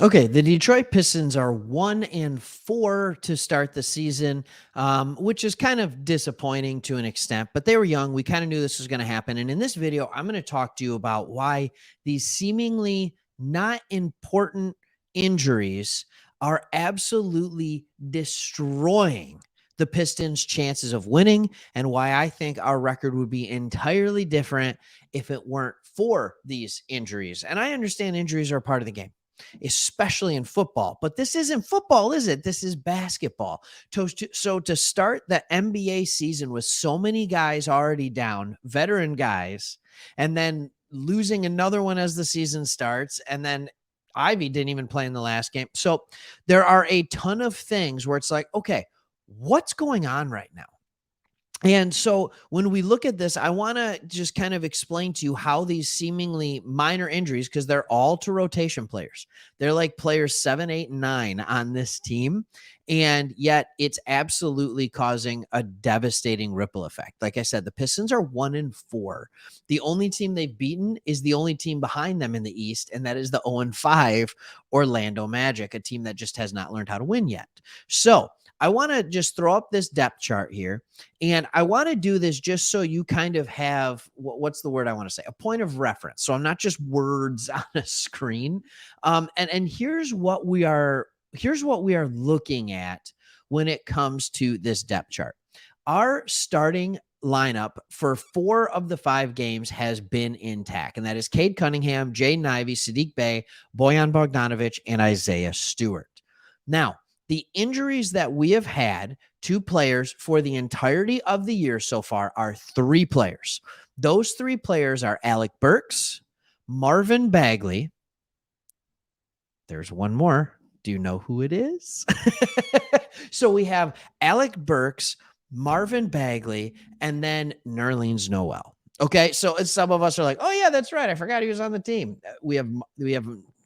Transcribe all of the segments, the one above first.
Okay, the Detroit Pistons are 1-4 to start the season, which is kind of disappointing to an extent, but they were young. We kind of knew this was going to happen. And in this video, I'm going to talk to you about why these seemingly not important injuries are absolutely destroying the Pistons' chances of winning, and why I think our record would be entirely different if it weren't for these injuries. And I understand injuries are a part of the game, especially in football. But this isn't football, is it? This is basketball. So to start the NBA season with so many guys already down, veteran guys, and then losing another one as the season starts, and then Ivy didn't even play in the last game. So there are a ton of things where it's like, okay, what's going on right now? And so when we look at this, I want to just kind of explain to you how these seemingly minor injuries, because they're all to rotation players. They're like players 7, 8, and 9 on this team. And yet it's absolutely causing a devastating ripple effect. Like I said, the Pistons are 1-4. The only team they've beaten is the only team behind them in the East, and that is the 0-5 Orlando Magic, a team that just has not learned how to win yet. So I want to just throw up this depth chart here. And I want to do this just so you kind of have what's the word I want to say? A point of reference. So I'm not just words on a screen. And here's what we are looking at when it comes to this depth chart. Our starting lineup for 4 of the 5 games has been intact, and that is Cade Cunningham, Jaden Ivey, Sadiq Bey, Bojan Bogdanovic, and Isaiah Stewart. Now, the injuries that we have had to players for the entirety of the year so far are 3 players. Those 3 players are Alec Burks, Marvin Bagley. There's one more. Do you know who it is? So we have Alec Burks, Marvin Bagley, and then Nerlens Noel. Okay, so some of us are like, oh yeah, that's right, I forgot he was on the team. We have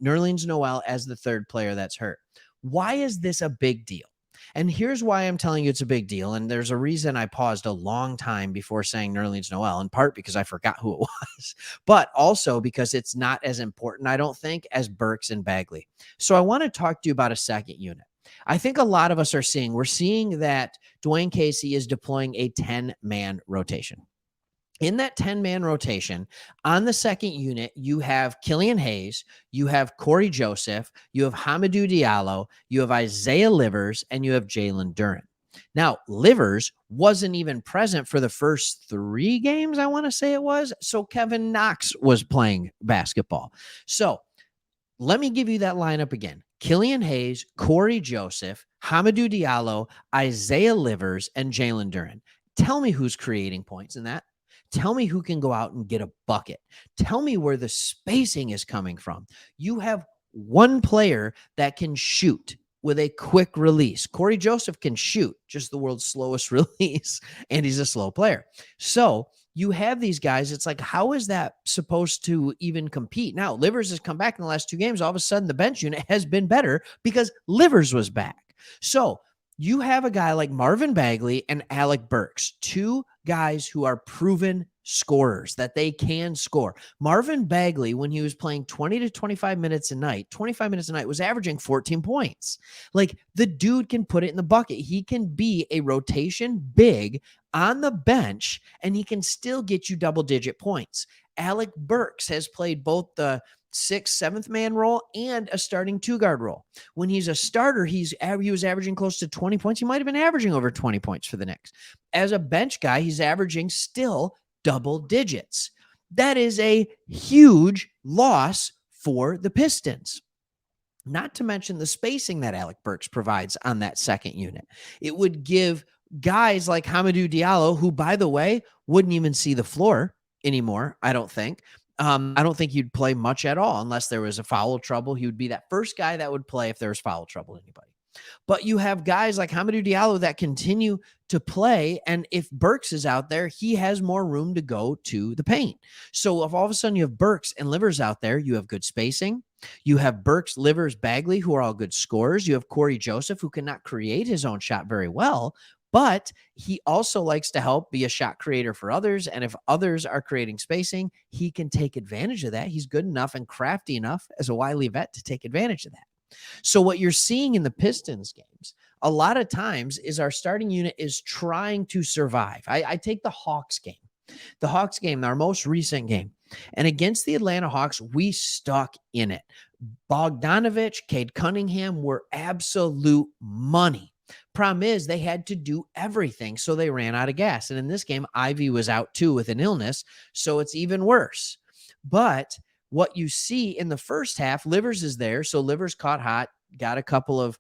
Nerlens Noel as the 3rd player that's hurt. Why is this a big deal? And here's why I'm telling you it's a big deal. And there's a reason I paused a long time before saying Nerlens Noel, in part because I forgot who it was, but also because it's not as important, I don't think, as Burks and Bagley. So I want to talk to you about a second unit. I think a lot of us we're seeing that Dwayne Casey is deploying a 10-man rotation. In that 10-man rotation, on the second unit, you have Killian Hayes, you have Corey Joseph, you have Hamidou Diallo, you have Isaiah Livers, and you have Jalen Duren. Now, Livers wasn't even present for the first 3 games, I want to say it was. So Kevin Knox was playing basketball. So let me give you that lineup again. Killian Hayes, Corey Joseph, Hamidou Diallo, Isaiah Livers, and Jalen Duren. Tell me who's creating points in that. Tell me who can go out and get a bucket. Tell me where the spacing is coming from. You have one player that can shoot with a quick release. Corey Joseph can shoot, just the world's slowest release, and he's a slow player. So you have these guys. It's like, how is that supposed to even compete? Now, Livers has come back in the last 2 games. All of a sudden, the bench unit has been better because Livers was back. So you have a guy like Marvin Bagley and Alec Burks, 2 guys who are proven scorers, that they can score. Marvin Bagley, when he was playing 20 to 25 minutes a night, was averaging 14 points. Like, the dude can put it in the bucket. He can be a rotation big on the bench, and he can still get you double-digit points. Alec Burks has played both the 6th, 7th man role and a starting 2-guard role. When he's a starter, he was averaging close to 20 points. He might have been averaging over 20 points for the Knicks. As a bench guy, he's averaging still double digits. That is a huge loss for the Pistons. Not to mention the spacing that Alec Burks provides on that second unit. It would give guys like Hamidou Diallo, who, by the way, wouldn't even see the floor anymore, I don't think. I don't think he'd play much at all unless there was a foul trouble. He would be that first guy that would play if there was foul trouble, anybody. But you have guys like Hamidou Diallo that continue to play, and if Burks is out there, he has more room to go to the paint. So if all of a sudden you have Burks and Livers out there, you have good spacing. You have Burks, Livers, Bagley, who are all good scorers. You have Corey Joseph, who cannot create his own shot very well, but he also likes to help be a shot creator for others. And if others are creating spacing, he can take advantage of that. He's good enough and crafty enough as a wily vet to take advantage of that. So what you're seeing in the Pistons games a lot of times is our starting unit is trying to survive. I take the Hawks game. The Hawks game, our most recent game. And against the Atlanta Hawks, we stuck in it. Bogdanovich, Cade Cunningham were absolute money. Problem is, they had to do everything, so they ran out of gas. And in this game, Ivy was out too with an illness, so it's even worse. But what you see in the first half, Livers is there. So Livers caught hot, got a couple of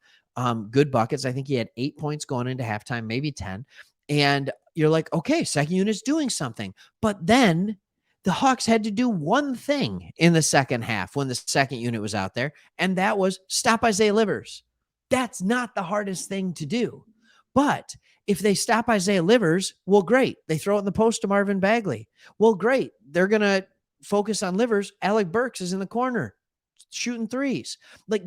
good buckets. I think he had 8 points going into halftime, maybe 10. And you're like, okay, second unit's doing something. But then the Hawks had to do one thing in the second half when the second unit was out there, and that was stop Isaiah Livers. That's not the hardest thing to do. But if they stop Isaiah Livers, well, great. They throw it in the post to Marvin Bagley. Well, great. They're going to focus on Livers. Alec Burks is in the corner shooting threes. Like,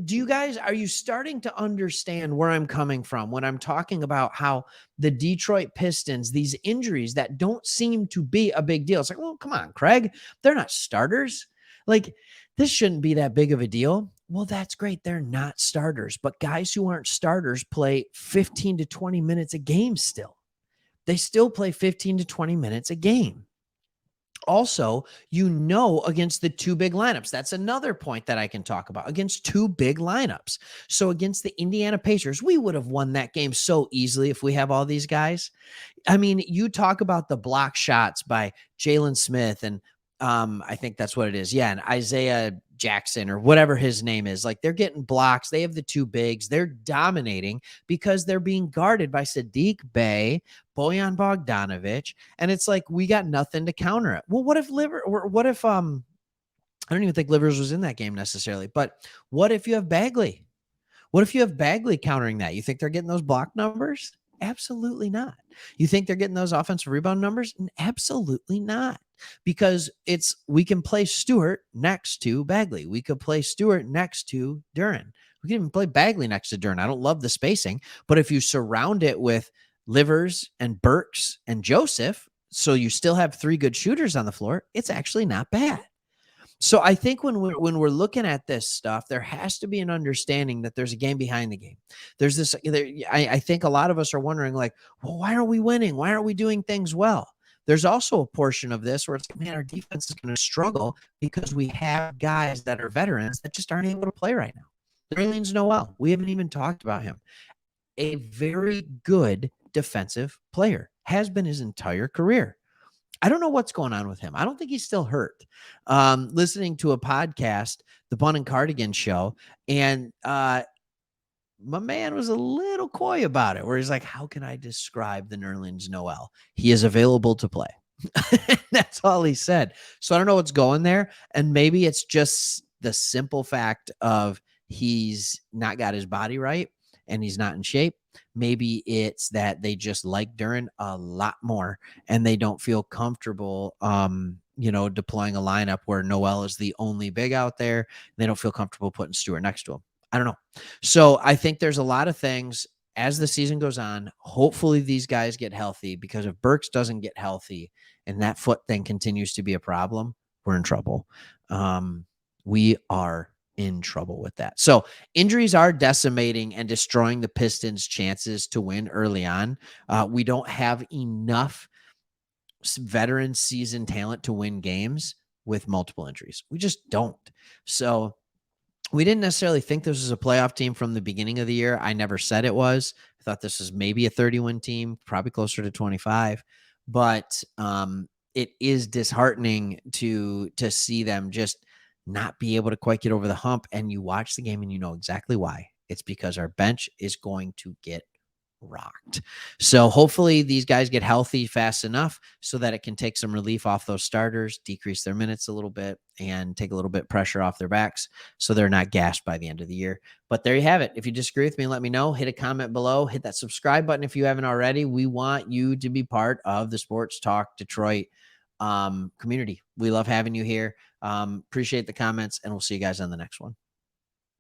are you starting to understand where I'm coming from when I'm talking about how the Detroit Pistons, these injuries that don't seem to be a big deal? It's like, well, come on, Craig, they're not starters. Like, this shouldn't be that big of a deal. Well, that's great. They're not starters, but guys who aren't starters play 15 to 20 minutes a game still. They still play 15 to 20 minutes a game. Also, against the two big lineups. That's another point that I can talk about. Against two big lineups. So against the Indiana Pacers, we would have won that game so easily if we have all these guys. I mean, you talk about the block shots by Jalen Smith and I think that's what it is. Yeah, and Isaiah Jackson or whatever his name is. Like, they're getting blocks. They have the two bigs. They're dominating because they're being guarded by Sadiq Bey, Bojan Bogdanovich, and it's like we got nothing to counter it. Well, what if I don't even think Livers was in that game necessarily, but what if you have Bagley? What if you have Bagley countering that? You think they're getting those block numbers? Absolutely not. You think they're getting those offensive rebound numbers? Absolutely not. Because we can play Stewart next to Bagley. We could play Stewart next to Duren. We can even play Bagley next to Duren. I don't love the spacing, but if you surround it with Livers and Burks and Joseph, so you still have three good shooters on the floor, it's actually not bad. So I think when we're looking at this stuff, there has to be an understanding that there's a game behind the game. There's this. I think a lot of us are wondering, like, well, why aren't we winning? Why aren't we doing things well? There's also a portion of this where it's like, man, our defense is going to struggle because we have guys that are veterans that just aren't able to play right now. Nerlens Noel, we haven't even talked about him. A very good defensive player, has been his entire career. I don't know what's going on with him. I don't think he's still hurt. Listening to a podcast, the Bun and Cardigan show, and my man was a little coy about it, where he's like, how can I describe the Nerlens Noel? He is available to play. That's all he said. So I don't know what's going there. And maybe it's just the simple fact of he's not got his body right and he's not in shape. Maybe it's that they just like Duren a lot more and they don't feel comfortable, deploying a lineup where Noel is the only big out there. They don't feel comfortable putting Stewart next to him. I don't know. So I think there's a lot of things as the season goes on. Hopefully these guys get healthy, because if Burks doesn't get healthy and that foot thing continues to be a problem, we're in trouble. We are in trouble with that. So injuries are decimating and destroying the Pistons' chances to win early on. We don't have enough veteran seasoned talent to win games with multiple injuries. We just don't. So we didn't necessarily think this was a playoff team from the beginning of the year. I never said it was. I thought this was maybe a 30-win team, probably closer to 25. But it is disheartening to see them just not be able to quite get over the hump. And you watch the game and you know exactly why. It's because our bench is going to get rocked. So hopefully these guys get healthy fast enough so that it can take some relief off those starters, decrease their minutes a little bit, and take a little bit pressure off their backs so they're not gassed by the end of the year. But there you have it. If you disagree with me, let me know. Hit a comment below. Hit that subscribe button if you haven't already. We want you to be part of the Sports Talk Detroit community. We love having you here. Appreciate the comments, and we'll see you guys on the next one.